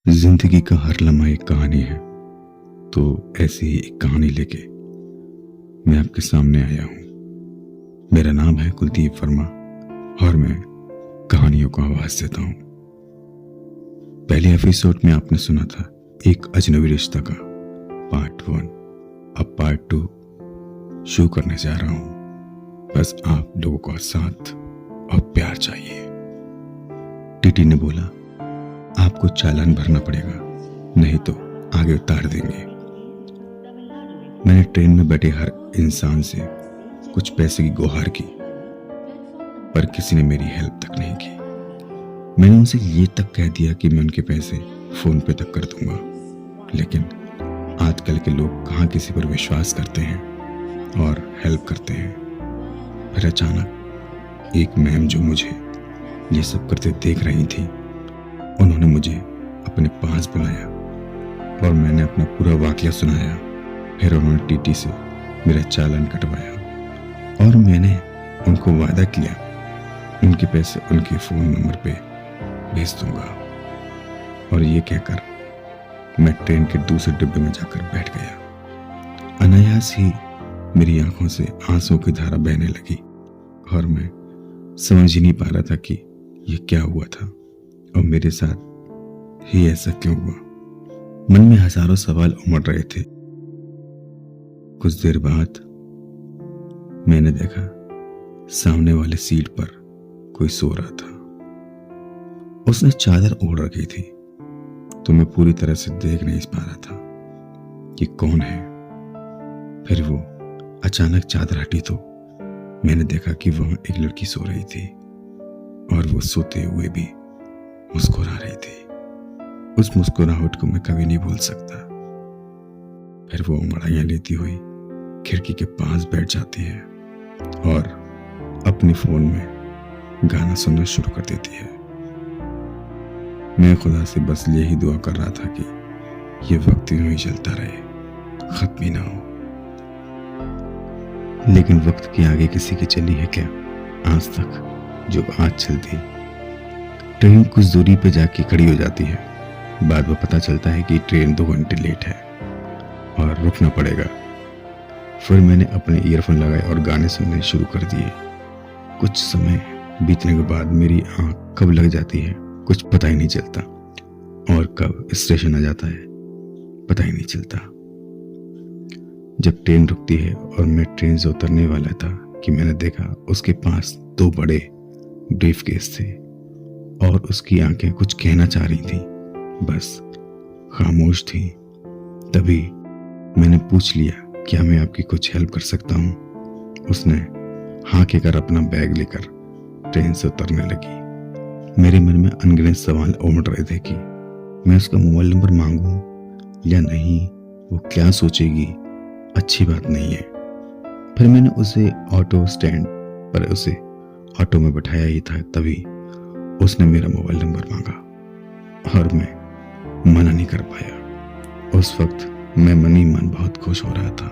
जिंदगी का हर लम्हा एक कहानी है। तो ऐसी ही एक कहानी लेके मैं आपके सामने आया हूँ। मेरा नाम है कुलदीप वर्मा और मैं कहानियों को आवाज देता हूँ। पहले एपिसोड में आपने सुना था एक अजनबी रिश्ता का पार्ट 1। अब पार्ट 2 शुरू करने जा रहा हूँ। बस आप लोगों का साथ और प्यार चाहिए। टीटी ने बोला, आपको चालान भरना पड़ेगा, नहीं तो आगे उतार देंगे। मैंने ट्रेन में बैठे हर इंसान से कुछ पैसे की गुहार की, पर किसी ने मेरी हेल्प तक नहीं की। मैंने उनसे ये तक कह दिया कि मैं उनके पैसे फोन पे तक कर दूंगा, लेकिन आजकल के लोग कहाँ किसी पर विश्वास करते हैं और हेल्प करते हैं। फिर अचानक एक मैम जो मुझे ये सब करते देख रही थी, उन्होंने मुझे अपने पास बुलाया और मैंने अपना पूरा वाकया सुनाया। फिर उन्होंने टीटी से मेरा चालान कटवाया और मैंने उनको वादा किया उनके पैसे उनके फ़ोन नंबर पे भेज दूंगा। और ये कहकर मैं ट्रेन के दूसरे डिब्बे में जाकर बैठ गया। अनायास ही मेरी आंखों से आंसुओं की धारा बहने लगी और मैं समझ ही नहीं पा रहा था कि ये क्या हुआ था और मेरे साथ ही ऐसा क्यों हुआ। मन में हजारों सवाल उमड़ रहे थे। कुछ देर बाद मैंने देखा सामने वाले सीट पर कोई सो रहा था। उसने चादर ओढ़ रखी थी, तो मैं पूरी तरह से देख नहीं पा रहा था कि कौन है। फिर वो अचानक चादर हटी तो मैंने देखा कि वहां एक लड़की सो रही थी और वो सोते हुए भी मुस्कुरा रही थी। उस मुस्कुराहट को मैं कभी नहीं भूल सकता। फिर वो अंगड़ाइयां लेती हुई खिड़की के पास बैठ जाती है और अपने फोन में गाना सुनना शुरू कर देती है। मैं खुदा से बस यही दुआ कर रहा था कि ये वक्त यूं ही चलता रहे, खत्म ही ना हो। लेकिन वक्त के आगे किसी की चली है क्या आज तक जो आज चलती। ट्रेन कुछ दूरी पे जाके खड़ी हो जाती है। बाद में पता चलता है कि ट्रेन 2 घंटे लेट है और रुकना पड़ेगा। फिर मैंने अपने ईयरफोन लगाए और गाने सुनने शुरू कर दिए। कुछ समय बीतने के बाद मेरी आंख कब लग जाती है कुछ पता ही नहीं चलता और कब स्टेशन आ जाता है पता ही नहीं चलता। जब ट्रेन रुकती है और मैं ट्रेन से उतरने वाला था कि मैंने देखा उसके पास 2 बड़े ब्रीफकेस थे और उसकी आंखें कुछ कहना चाह रही थी, बस खामोश थी। तभी मैंने पूछ लिया, क्या मैं आपकी कुछ हेल्प कर सकता हूँ। उसने हाँ कहकर अपना बैग लेकर ट्रेन से उतरने लगी। मेरे मन में अनगिनत सवाल उमड़ रहे थे कि मैं उसका मोबाइल नंबर मांगूं या नहीं, वो क्या सोचेगी, अच्छी बात नहीं है। फिर मैंने उसे ऑटो स्टैंड पर उसे ऑटो में बैठाया ही था, तभी उसने मेरा मोबाइल नंबर मांगा और मैं मना नहीं कर पाया। उस वक्त मैं मन ही मन बहुत खुश हो रहा था।